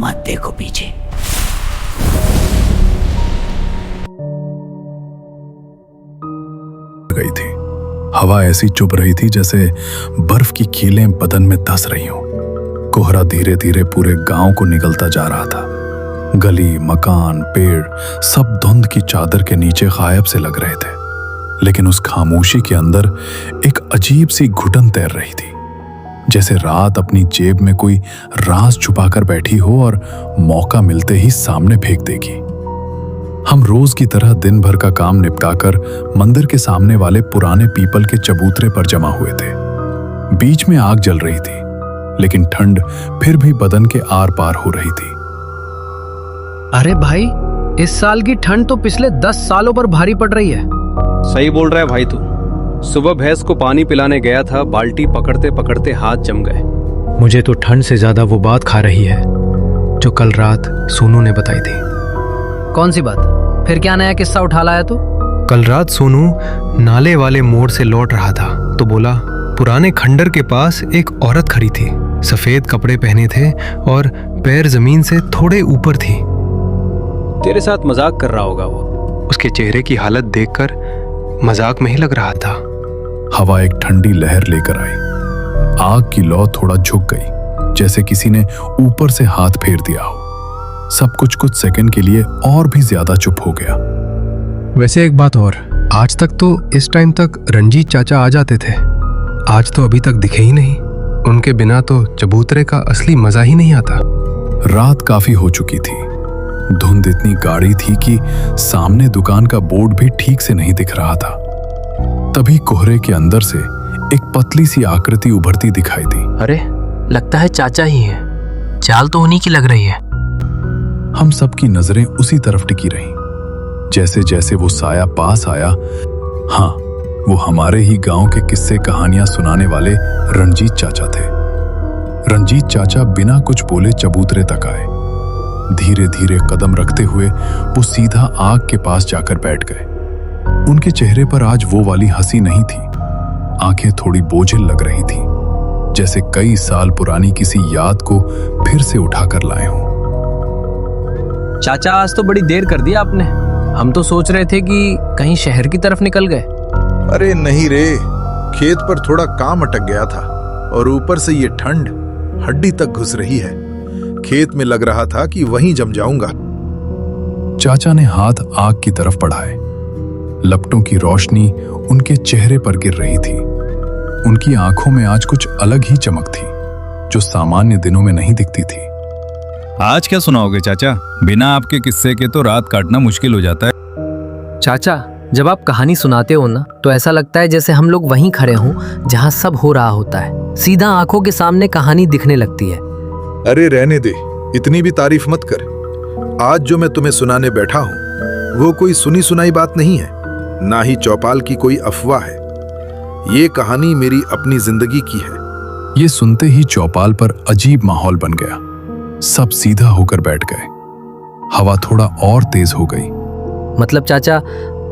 मत देखो पीछे। गई थी। हवा ऐसी चुभ रही थी जैसे बर्फ की कीलें बदन में धस रही हों। कोहरा धीरे धीरे पूरे गांव को निगलता जा रहा था। गली, मकान, पेड़ सब धुंध की चादर के नीचे गायब से लग रहे थे। लेकिन उस खामोशी के अंदर एक अजीब सी घुटन तैर रही थी, जैसे रात अपनी जेब में कोई राज छुपाकर बैठी हो और मौका मिलते ही सामने फेंक देगी। हम रोज की तरह दिन भर का काम निपटाकर मंदिर के सामने वाले पुराने पीपल के चबूतरे पर जमा हुए थे। बीच में आग जल रही थी, लेकिन ठंड फिर भी बदन के आर पार हो रही थी। अरे भाई, इस साल की ठंड तो पिछले 10 सालों पर भारी पड़ रही है। सही बोल रहा है भाई तू। सुबह भैंस को पानी पिलाने गया था, बाल्टी पकड़ते पकड़ते हाथ जम गए। मुझे तो ठंड से ज्यादा वो बात खा रही है जो कल रात सोनू ने बताई थी। कौन सी बात? फिर क्या नया किस्सा उठा लाया तू? कल रात सोनू नाले वाले मोड़ से लौट रहा था तो बोला, पुराने खंडर के पास एक औरत खड़ी थी। सफेद कपड़े पहने थे और पैर जमीन से थोड़े ऊपर थी। तेरे साथ मजाक कर रहा होगा वो। उसके चेहरे की हालत देखकर मजाक में ही लग रहा था। हवा एक ठंडी लहर लेकर आई। आग की लौ थोड़ा झुक गई, जैसे किसी ने ऊपर से हाथ फेर दिया हो। सब कुछ सेकंड के लिए और भी ज्यादा चुप हो गया। वैसे एक बात और, आज तक तो इस टाइम तक रंजीत चाचा आ जाते थे, आज तो अभी तक दिखे ही नहीं। उनके बिना तो चबूतरे का असली मजा ही नहीं आता। रात काफी हो चुकी थी। धुंध इतनी गाढ़ी थी कि सामने दुकान का बोर्ड भी ठीक से नहीं दिख रहा था। तभी कोहरे के अंदर से एक पतली सी आकृति उभरती दिखाई दी। अरे, लगता है चाचा ही है। चाल तो उन्हीं की लग रही है। हम सबकी नजरें उसी तरफ टिकी रहीं। जैसे जैसे वो साया पास आया, हाँ, वो हमारे ही गांव के किस्से कहानियां सुनाने वाले रंजीत चाचा थे। रंजीत चाचा बिना कुछ बोले चबूतरे तक आए। धीरे धीरे कदम रखते हुए वो सीधा आग के पास जाकर बैठ गए। उनके चेहरे पर आज वो वाली हंसी नहीं थी। आंखें थोड़ी बोझिल लग रही थी, जैसे कई साल पुरानी किसी याद को फिर से उठाकर लाए हों। चाचा, आज तो बड़ी देर कर दी आपने। हम तो सोच रहे थे कि कहीं शहर की तरफ निकल गए। अरे नहीं रे, खेत पर थोड़ा काम अटक गया था और ऊपर से ये ठंड हड्डी तक घुस रही है। खेत में लग रहा था कि वहीं जम जाऊंगा। चाचा ने हाथ आग की तरफ बढ़ाए। लपटों की रोशनी उनके चेहरे पर गिर रही थी। उनकी आंखों में आज कुछ अलग ही चमक थी, जो सामान्य दिनों में नहीं दिखती थी। आज क्या सुनाओगे चाचा? बिना आपके किस्से के तो रात काटना मुश्किल हो जाता है। चाचा, जब आप कहानी सुनाते हो ना, तो ऐसा लगता है जैसे हम लोग वहीं खड़े हों जहां सब हो रहा होता है। सीधा आंखों के सामने कहानी दिखने लगती है। अरे रहने दे, इतनी भी तारीफ मत कर। आज जो मैं तुम्हें सुनाने बैठा हूं वो कोई सुनी सुनाई बात नहीं है, ना ही चौपाल की कोई अफवाह है। ये कहानी मेरी अपनी जिंदगी की है। ये सुनते ही चौपाल पर अजीब माहौल बन गया। सब सीधा होकर बैठ गए। हवा थोड़ा और तेज हो गई। मतलब चाचा,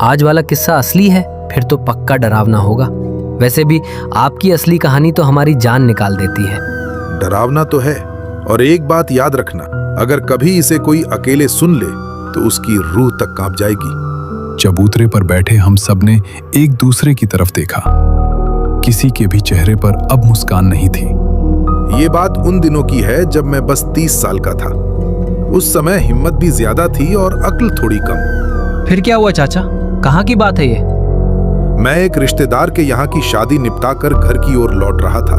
आज वाला किस्सा असली है? फिर तो पक्का डरावना होगा। वैसे भी आपकी असली कहानी तो हमारी जान निकाल देती है। डरावना तो है, और एक बात याद रखना, अगर कभी इसे कोई अकेले सुन ले तो उसकी रूह तक कांप जाएगी। चबूतरे पर बैठे हम सब ने एक दूसरे की तरफ देखा। किसी के भी चेहरे पर अब मुस्कान नहीं थी। ये बात उन दिनों की है जब मैं बस 30 साल का था। उस समय हिम्मत भी ज्यादा थी और अक्ल थोड़ी कम। फिर क्या हुआ चाचा? कहाँ की बात है ये? मैं एक रिश्तेदार के यहाँ की शादी निपटाकर घर की ओर लौट रहा था।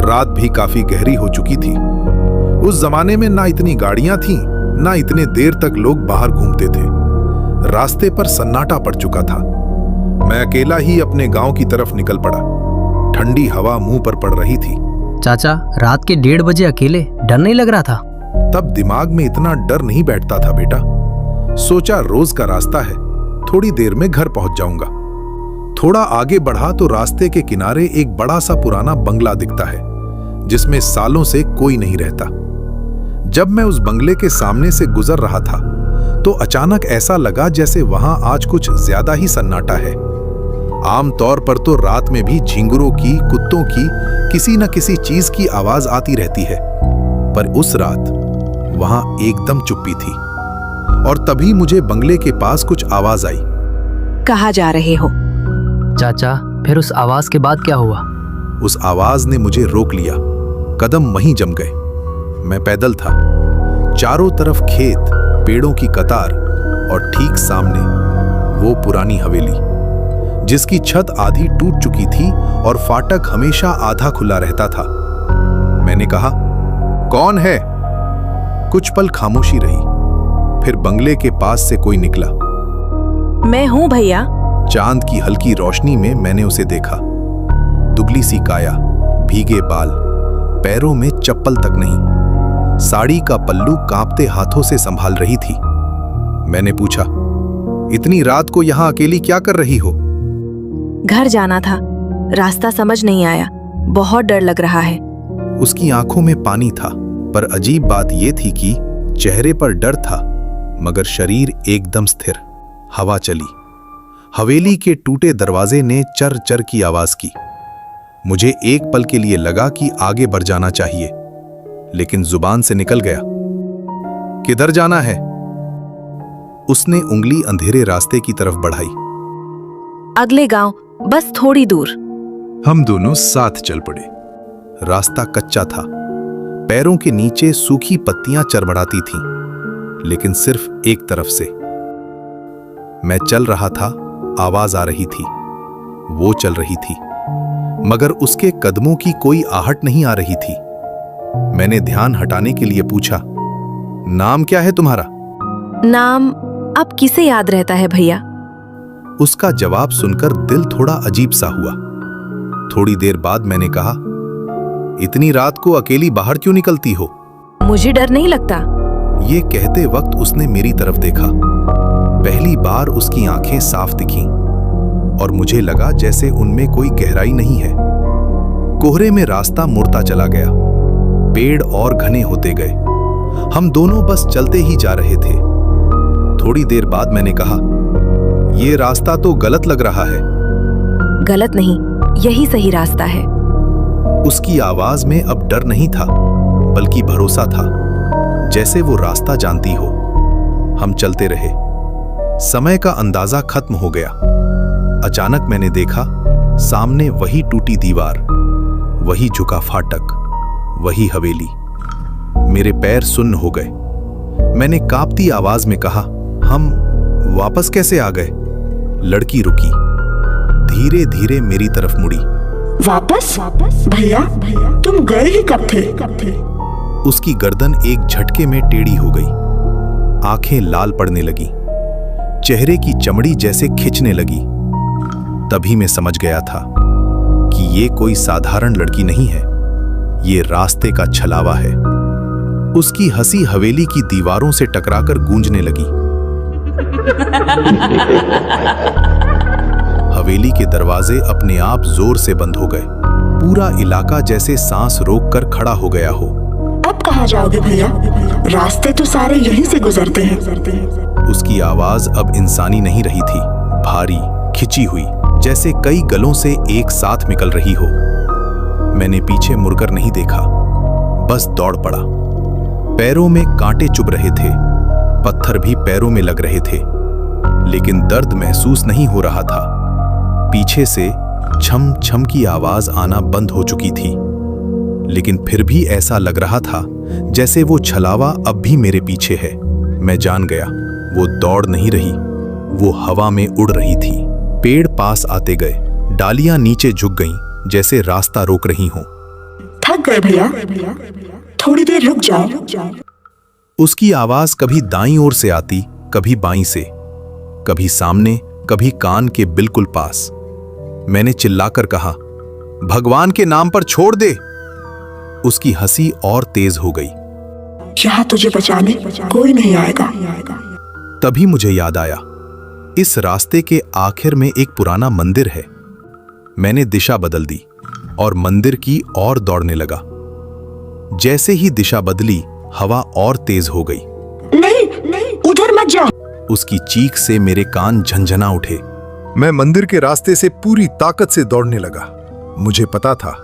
रात भी काफी गहरी हो चुकी थी। उस जमाने में ना इतनी गाड़ियां थीं, ना इतने देर तक लोग बाहर घूमते थे। रास्ते पर सन्नाटा पड़ चुका था। मैं अकेला ही अपने गांव की तरफ निकल पड़ा। ठंडी हवा मुंह पर पड़ रही थी। चाचा, रात के 1:30 बजे अकेले, डर नहीं लग रहा था? तब दिमाग में इतना डर नहीं बैठता था बेटा। सोचा रोज का रास्ता है, थोड़ी देर में घर पहुंच जाऊंगा। थोड़ा आगे बढ़ा तो रास्ते के किनारे एक बड़ा सा पुराना बंगला दिखता है, जिसमें सालों से कोई नहीं रहता। जब मैं उस बंगले के सामने से गुजर रहा था तो अचानक ऐसा लगा जैसे वहां आज कुछ ज्यादा ही सन्नाटा है। आमतौर पर तो रात में भी झिंगुरों की, कुत्तों की, किसी न किसी चीज की आवाज आती रहती है, पर उस रात वहां एकदम चुप्पी थी और तभी मुझे बंगले के पास कुछ आवाज आई। कहाँ जा रहे हो? चाचा, फिर उस आवाज के बाद क्या हुआ? उस आवाज ने मुझे रोक लिया। कदम वहीं जम गए। मैं पैदल था। चारों तरफ खेत, पेड़ों की कतार और ठीक सामने वो पुरानी हवेली जिसकी छत आधी टूट चुकी थी और फाटक हमेशा आधा खुला रहता था। मैंने कहा, कौन है? कुछ पल खामोशी रही, फिर बंगले के पास से कोई निकला। मैं हूं भैया। चांद की हल्की रोशनी में मैंने उसे देखा। दुबली सी काया, भीगे बाल, पैरों में चप्पल तक नहीं, साड़ी का पल्लू कांपते हाथों से संभाल रही थी। मैंने पूछा, इतनी रात को यहां अकेली क्या कर रही हो? घर जाना था, रास्ता समझ नहीं आया, बहुत डर लग रहा है। उसकी आंखों में पानी था, पर अजीब बात यह थी कि चेहरे पर डर था मगर शरीर एकदम स्थिर। हवा चली। हवेली के टूटे दरवाजे ने चर चर की आवाज की। मुझे एक पल के लिए लगा कि आगे बढ़ जाना चाहिए, लेकिन जुबान से निकल गया, किधर जाना है? उसने उंगली अंधेरे रास्ते की तरफ बढ़ाई। अगले गांव, बस थोड़ी दूर। हम दोनों साथ चल पड़े। रास्ता कच्चा था, पैरों के नीचे सूखी पत्तियां चरमराती थीं, लेकिन सिर्फ एक तरफ से। मैं चल रहा था, आवाज आ रही थी, वो चल रही थी, मगर उसके कदमों की कोई आहट नहीं आ रही थी। मैंने ध्यान हटाने के लिए पूछा, नाम क्या है तुम्हारा? नाम अब किसे याद रहता है भैया? उसका जवाब सुनकर दिल थोड़ा अजीब सा हुआ। थोड़ी देर बाद मैंने कहा, इतनी रात को अकेली बाहर क्यों निकलती हो? मुझे डर नहीं लगता। ये कहते वक्त उसने मेरी तरफ देखा। पहली बार उसकी आंखें साफ दिखीं और मुझे लगा जैसे उनमें कोई गहराई नहीं है। कोहरे में रास्ता मुड़ता चला गया, पेड़ और घने होते गए। हम दोनों बस चलते ही जा रहे थे। थोड़ी देर बाद मैंने कहा, ये रास्ता तो गलत लग रहा है। गलत नहीं, यही सही रास्ता है। उसकी आवाज में अब डर नहीं था, बल्कि भरोसा था, जैसे वो रास्ता जानती हो। हम चलते रहे। समय का अंदाजा खत्म हो गया। अचानक मैंने देखा, सामने वही टूटी दीवार, वही झुका फाटक, वही हवेली। मेरे पैर सुन्न हो गए। मैंने कांपती आवाज में कहा, हम वापस कैसे आ गए? लड़की रुकी, धीरे धीरे मेरी तरफ मुड़ी। वापस? भैया, तुम गए ही कब थे? उसकी गर्दन एक झटके में टेढ़ी हो गई, आंखें लाल पड़ने लगी, चेहरे की चमड़ी जैसे खिंचने लगी। तभी मैं समझ गया था कि ये कोई साधारण लड़की नहीं है, ये रास्ते का छलावा है। उसकी हंसी हवेली की दीवारों से टकराकर गूंजने लगी। हवेली के दरवाजे अपने आप जोर से बंद हो गए। पूरा इलाका जैसे सांस रोककर खड़ा हो गया हो। अब कहाँ जाओगे भैया? रास्ते तो सारे यहीं से गुजरते हैं। उसकी आवाज अब इंसानी नहीं रही थी, भारी, खिंची हुई, जैसे कई गलों से एक साथ निकल रही हो। मैंने पीछे मुड़कर नहीं देखा, बस दौड़ पड़ा। पैरों में कांटे चुभ रहे थे, पत्थर भी पैरों में लग रहे थे, लेकिन दर्द महसूस नहीं हो रहा था। पीछे से छम छम की आवाज आना बंद हो चुकी थी, लेकिन फिर भी ऐसा लग रहा था जैसे वो छलावा अब भी मेरे पीछे है। मैं जान गया, वो दौड़ नहीं रही, वो हवा में उड़ रही थी। पेड़ पास आते गए, डालियां नीचे झुक गईं, जैसे रास्ता रोक रही हों। थक गए भैया? थोड़ी देर रुक जाओ। उसकी आवाज कभी दाईं ओर से आती, कभी बाईं से, कभी सामने, कभी कान के बिल्कुल पास। मैंने चिल्लाकर कहा, भगवान के नाम पर छोड़ दे। उसकी हंसी और तेज हो गई। यहाँ तुझे बचाने कोई नहीं आएगा। तभी मुझे याद आया, इस रास्ते के आखिर में एक पुराना मंदिर है। मैंने दिशा बदल दी और मंदिर की ओर दौड़ने लगा। जैसे ही दिशा बदली, हवा और तेज हो गई। नहीं, उधर मत जाओ। उसकी चीख से मेरे कान झंझना उठे। मैं मंदिर के रास्ते से पूरी ताकत से दौड़ने लगा। मुझे पता था,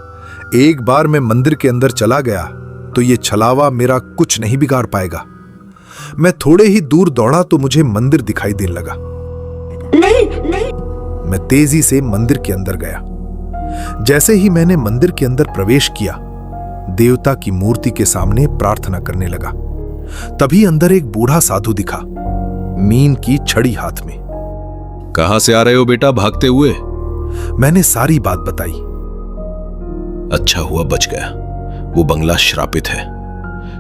एक बार मैं मंदिर के अंदर चला गया तो ये छलावा मेरा कुछ नहीं बिगाड़ पाएगा। मैं थोड़े ही दूर दौड़ा तो मुझे मंदिर दिखाई देने लगा। नहीं, मैं तेजी से मंदिर के अंदर गया। जैसे ही मैंने मंदिर के अंदर प्रवेश किया, देवता की मूर्ति के सामने प्रार्थना करने लगा। तभी अंदर एक बूढ़ा साधु दिखा, मीन की छड़ी हाथ में। कहां से आ रहे हो बेटा भागते हुए? मैंने सारी बात बताई। अच्छा हुआ बच गया। वो बंगला श्रापित है।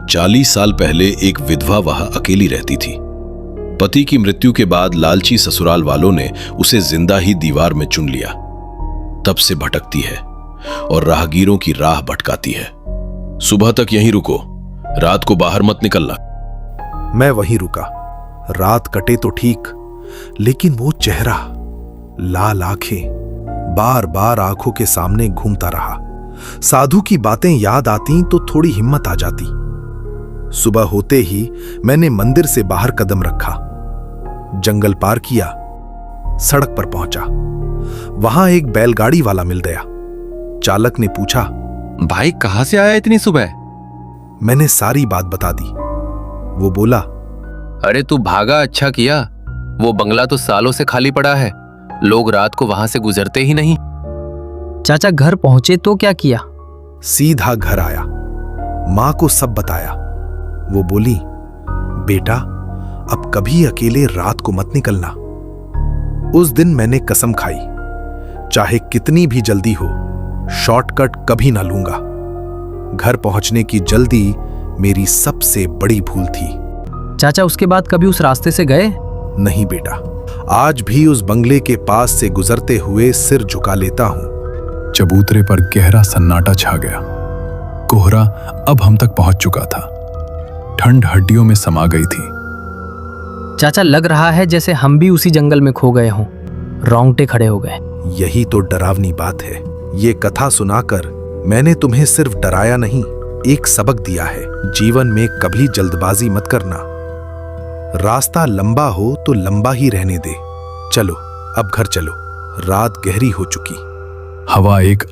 40 साल पहले एक विधवा वहां अकेली रहती थी। पति की मृत्यु के बाद लालची ससुराल वालों ने उसे जिंदा ही दीवार में चुन लिया। तब से भटकती है और राहगीरों की राह भटकाती है। सुबह तक यहीं रुको, रात को बाहर मत निकलना। मैं वहीं रुका। रात कटे तो ठीक, लेकिन वो चेहरा, लाल आंखें, बार बार आंखों के सामने घूमता रहा। साधु की बातें याद आती तो थोड़ी हिम्मत आ जाती। सुबह होते ही मैंने मंदिर से बाहर कदम रखा, जंगल पार किया, सड़क पर पहुंचा। वहां एक बैलगाड़ी वाला मिल गया। चालक ने पूछा, भाई कहां से आया इतनी सुबह? मैंने सारी बात बता दी। वो बोला, अरे तू भागा, अच्छा किया। वो बंगला तो सालों से खाली पड़ा है, लोग रात को वहां से गुजरते ही नहीं। चाचा घर पहुंचे तो क्या किया? सीधा घर आया, मां को सब बताया। वो बोली, बेटा अब कभी अकेले रात को मत निकलना। उस दिन मैंने कसम खाई, चाहे कितनी भी जल्दी हो, शॉर्टकट कभी ना लूंगा। घर पहुंचने की जल्दी मेरी सबसे बड़ी भूल थी। चाचा उसके बाद कभी उस रास्ते से गए? नहीं बेटा, आज भी उस बंगले के पास से गुजरते हुए सिर झुका लेता हूं। चबूतरे पर गहरा सन्नाटा छा गया। कोहरा अब हम तक पहुंच चुका था। ठंड हड्डियों में समा गई थी। चाचा लग रहा है जैसे हम भी उसी जंगल में खो गए हों। रोंगटे खड़े हो गए। यही तो डरावनी बात है। ये कथा सुनाकर मैंने तुम्हें सिर्फ डराया नहीं, एक सबक दिया है। जीवन में कभी जल्दबाजी मत करना। रास्ता लंबा हो तो लंबा ही रहने दे। चलो अब घर चलो, रात गहरी हो चुकी। हवा एक